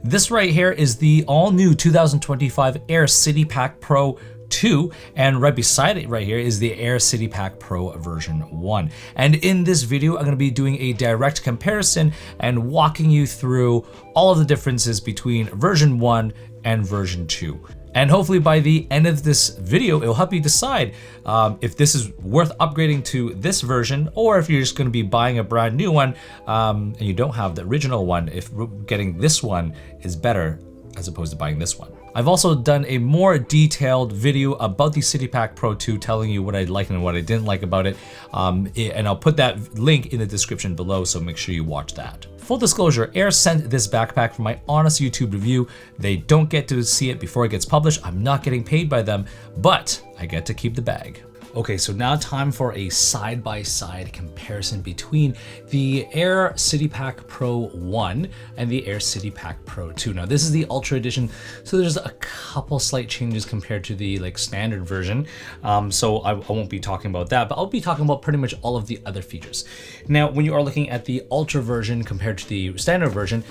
This right here is the all-new 2025 Aer City Pack Pro 2, and right beside it right here is the Aer City Pack Pro version 1. And in this video, I'm going to be doing a direct comparison and walking you through all of the differences between version 1 and version 2. And hopefully by the end of this video, it'll help you decide if this is worth upgrading to this version, or if you're just going to be buying a brand new one and you don't have the original one, if getting this one is better as opposed to buying this one. I've also done a more detailed video about the City Pack Pro 2, telling you what I liked and what I didn't like about it. And I'll put that link in the description below, so make sure you watch that. Full disclosure, Aer sent this backpack for my honest YouTube review. They don't get to see it before it gets published. I'm not getting paid by them, but I get to keep the bag. Okay, so now time for a side-by-side comparison between the Aer City Pack Pro 1 and the Aer City Pack Pro 2. Now this is the Ultra Edition, so there's a couple slight changes compared to the standard version. So I won't be talking about that, but I'll be talking about pretty much all of the other features. Now, when you are looking at the Ultra version compared to the standard version,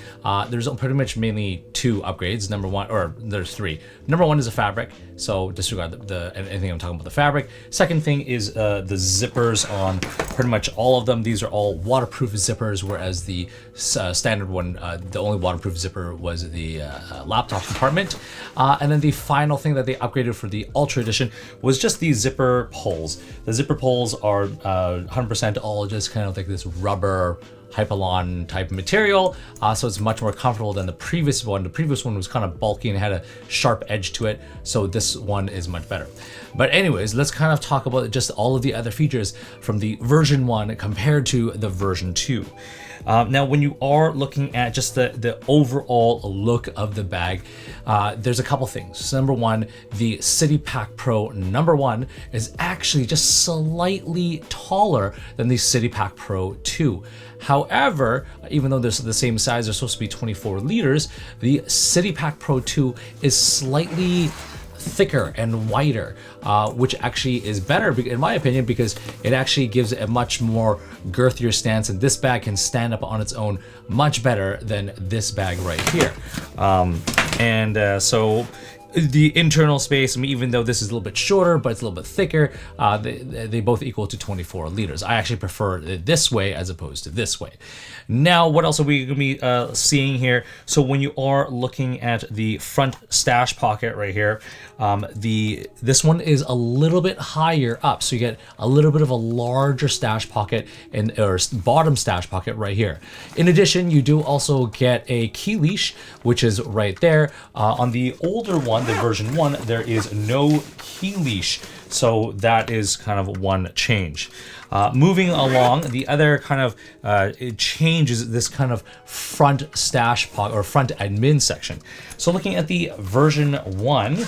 there's pretty much mainly two upgrades. Number one, or there's three. Number one is a fabric, so disregard anything I'm talking about the fabric. Second thing is the zippers on pretty much all of them. These are all waterproof zippers, whereas the standard one, the only waterproof zipper was the laptop compartment. And then the final thing that they upgraded for the Ultra Edition was just the zipper pulls. The zipper pulls are 100% all just kind of like this rubber Hypalon type material, so it's much more comfortable than the previous one. The previous one was kind of bulky and had a sharp edge to it, so this one is much better. But anyways, let's kind of talk about just all of the other features from the version 1 compared to the version 2. Now, when you are looking at just the overall look of the bag, there's a couple things. So number one, the City Pack Pro number 1 is actually just slightly taller than the City Pack Pro 2. However, even though they're the same size, they're supposed to be 24 liters, the City Pack Pro 2 is slightly thicker and wider, which actually is better in my opinion, because it actually gives a much more girthier stance, and this bag can stand up on its own much better than this bag right here. So the internal space, I mean, even though this is a little bit shorter, but it's a little bit thicker, they both equal to 24 liters. I actually prefer it this way as opposed to this way. Now, what else are we going to be seeing here? So when you are looking at the front stash pocket right here, this one is a little bit higher up, so you get a little bit of a larger stash pocket or bottom stash pocket right here. In addition, you do also get a key leash, which is right there. On the older one, the version 1, there is no key leash, so that is kind of one change. Moving along, the other kind of change is this kind of front stash pocket or front admin section. So looking at the version 1,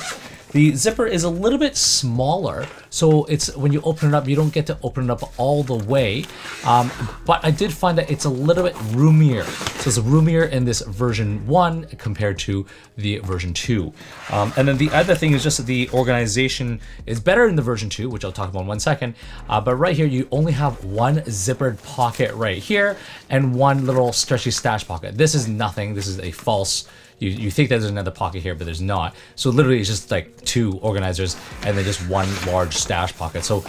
the zipper is a little bit smaller, so it's when you open it up, you don't get to open it up all the way. But I did find that it's a little bit roomier. So it's roomier in this version 1 compared to the version 2. And then the other thing is just that the organization is better in the version 2, which I'll talk about in 1 second. But right here, you only have one zippered pocket right here and one little stretchy stash pocket. This is nothing. This is a false. You think that there's another pocket here, but there's not. So literally it's just like two organizers and then just one large stash pocket. So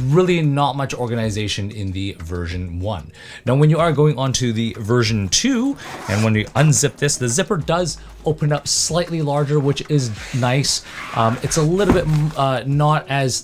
really not much organization in the version 1. Now, when you are going on to the version 2, and when you unzip this, the zipper does open up slightly larger, which is nice. It's a little bit not as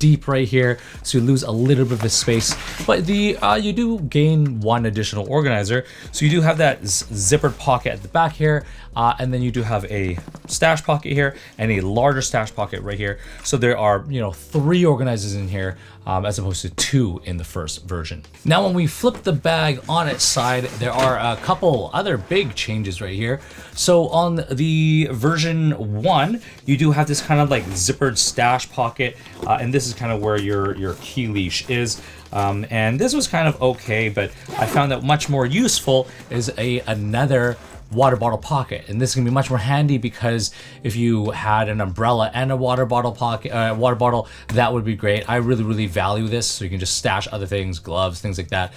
deep right here, so you lose a little bit of the space, but you do gain one additional organizer. So you do have that zippered pocket at the back here, and then you do have a stash pocket here and a larger stash pocket right here. So there are 3 organizers in here, as opposed to 2 in the first version. Now, when we flip the bag on its side, there are a couple other big changes right here. So on the version 1, you do have this kind of like zippered stash pocket, and this is kind of where your key leash is. And this was kind of okay, but I found that much more useful is another water bottle pocket, and this is gonna be much more handy because if you had an umbrella and a water bottle pocket, water bottle, that would be great. I really value this, so you can just stash other things, gloves, things like that.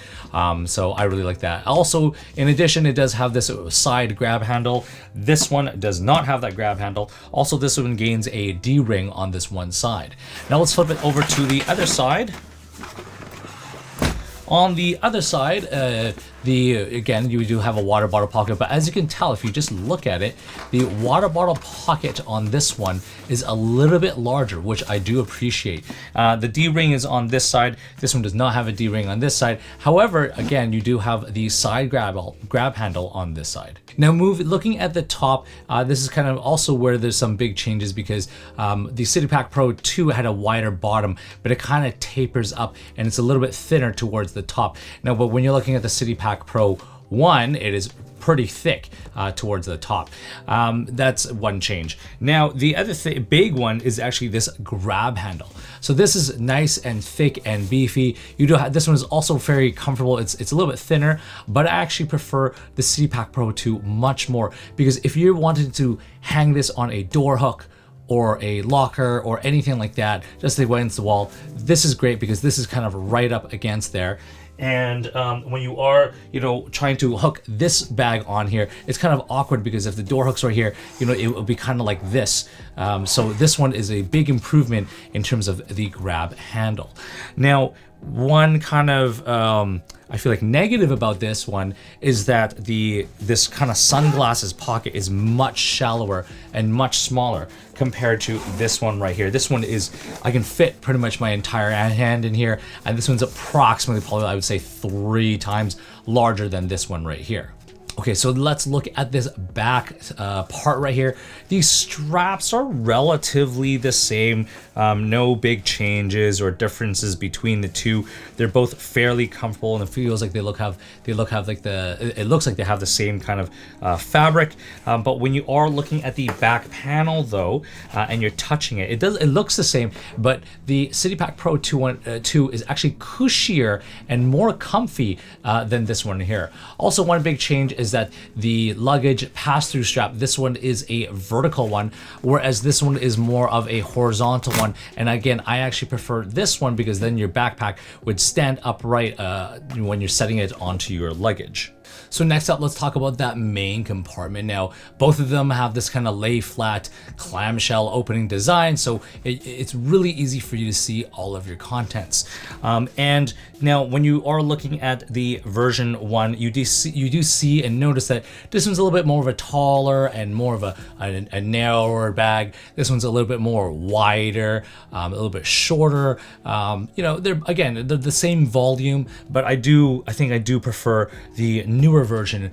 So I really like that. Also, in addition, it does have this side grab handle. This one does not have that grab handle. Also, this one gains a D-ring on this one side. Now let's flip it over to the other side. On the other side, again, you do have a water bottle pocket, but as you can tell, if you just look at it, the water bottle pocket on this one is a little bit larger, which I do appreciate. The D-ring is on this side. This one does not have a D-ring on this side. However, again, you do have the side grab handle on this side. Now, looking at the top, this is kind of also where there's some big changes because the City Pack Pro 2 had a wider bottom, but it kind of tapers up and it's a little bit thinner towards the top. Now, but when you're looking at the City Pack Pro 1, it is pretty thick towards the top. That's one change. Now, the other big one is actually this grab handle. So this is nice and thick and beefy. You do have, this one is also very comfortable. It's a little bit thinner, but I actually prefer the City Pack Pro 2 much more because if you wanted to hang this on a door hook or a locker or anything like that, just like against the wall, this is great because this is kind of right up against there. And when you are, trying to hook this bag on here, it's kind of awkward because if the door hooks right here, it will be kind of like this. So this one is a big improvement in terms of the grab handle. Now, one kind of I feel like negative about this one is that this kind of sunglasses pocket is much shallower and much smaller compared to this one right here. This one is, I can fit pretty much my entire hand in here, and this one's approximately, probably I would say 3 times larger than this one right here. Okay, so let's look at this back part right here. These straps are relatively the same. No big changes or differences between the two. They're both fairly comfortable, and it feels like it looks like they have the same kind of fabric. But when you are looking at the back panel though, and you're touching it, it looks the same. But the City Pack Pro 2 is actually cushier and more comfy than this one here. Also, one big change is that the luggage pass-through strap, this one is a vertical one, whereas this one is more of a horizontal one. And again, I actually prefer this one because then your backpack would stand upright when you're setting it onto your luggage. So next up, let's talk about that main compartment. Now, both of them have this kind of lay flat clamshell opening design, so it's really easy for you to see all of your contents. And now when you are looking at the version 1, you do see and notice that this one's a little bit more of a taller and more of a narrower bag. This one's a little bit more wider, a little bit shorter. They're the same volume, but I think I do prefer the newer version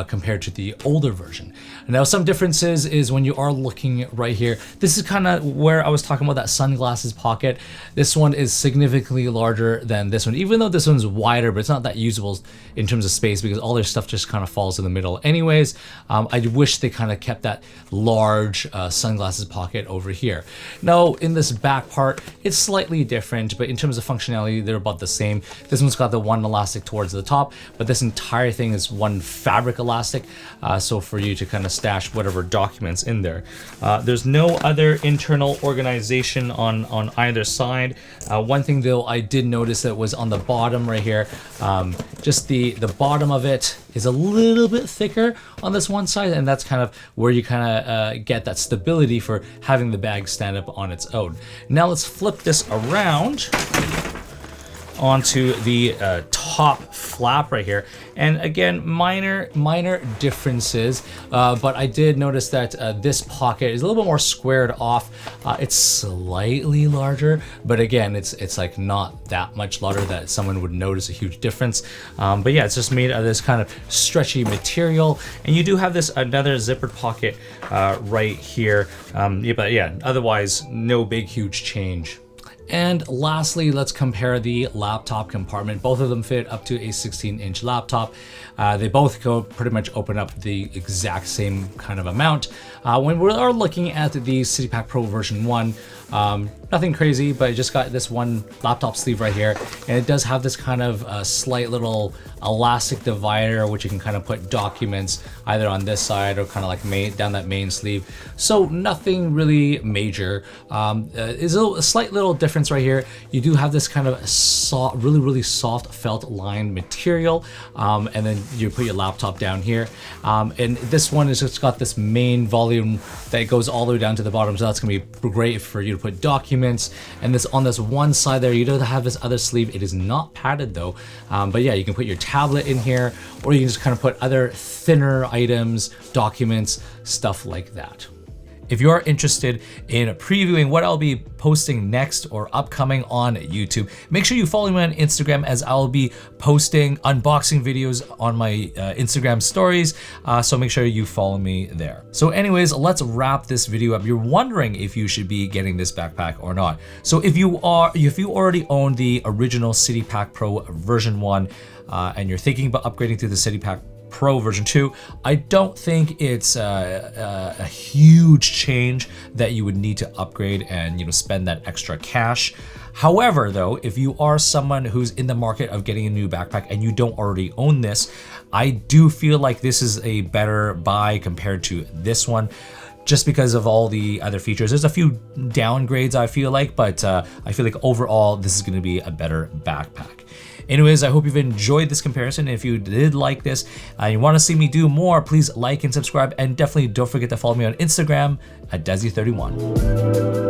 compared to the older version. Now, some differences is when you are looking right here, this is kind of where I was talking about that sunglasses pocket. This one is significantly larger than this one, even though this one's wider, but it's not that usable in terms of space because all their stuff just kind of falls in the middle anyways. I wish they kind of kept that large sunglasses pocket over here. Now, in this back part, it's slightly different, but in terms of functionality, they're about the same. This one's got the one elastic towards the top, but this entire thing is one fabric elastic, so for you to kind of stash whatever documents in there. There's no other internal organization on either side. One thing though I did notice that was on the bottom right here, just the bottom of it is a little bit thicker on this one side, and that's kind of where you kind of get that stability for having the bag stand up on its own. Now let's flip this around onto the top flap right here, and again, minor differences, but I did notice that this pocket is a little bit more squared off. It's slightly larger, but again, it's like not that much larger that someone would notice a huge difference. But yeah, it's just made of this kind of stretchy material, and you do have this another zippered pocket right here. But yeah, otherwise no big huge change. And lastly, let's compare the laptop compartment. Both of them fit up to a 16-inch laptop. They both pretty much open up the exact same kind of amount. When we are looking at the City Pack Pro version 1, Nothing crazy, but it just got this one laptop sleeve right here, and it does have this kind of slight little elastic divider, which you can kind of put documents either on this side or kind of like down that main sleeve. So nothing really major. Is a slight little difference right here. You do have this kind of soft, really soft felt lined material, and then you put your laptop down here. And this one is just got this main volume that goes all the way down to the bottom, so that's gonna be great for you to put documents. And this on this one side there, you don't have this other sleeve. It is not padded though, but yeah, you can put your tablet in here, or you can just kind of put other thinner items, documents, stuff like that. If you are interested in previewing what I'll be posting next or upcoming on YouTube, make sure you follow me on Instagram, as I'll be posting unboxing videos on my Instagram stories. So make sure you follow me there. So anyways, let's wrap this video up. You're wondering if you should be getting this backpack or not. So if you already own the original City Pack Pro version 1, and you're thinking about upgrading to the City Pack Pro version 2, I don't think it's a huge change that you would need to upgrade and spend that extra cash. However, though, if you are someone who's in the market of getting a new backpack and you don't already own this, I do feel like this is a better buy compared to this one, just because of all the other features. There's a few downgrades, I feel like, but I feel like overall this is going to be a better backpack. Anyways, I hope you've enjoyed this comparison. If you did like this and you want to see me do more, please like and subscribe, and definitely don't forget to follow me on Instagram at Desy31.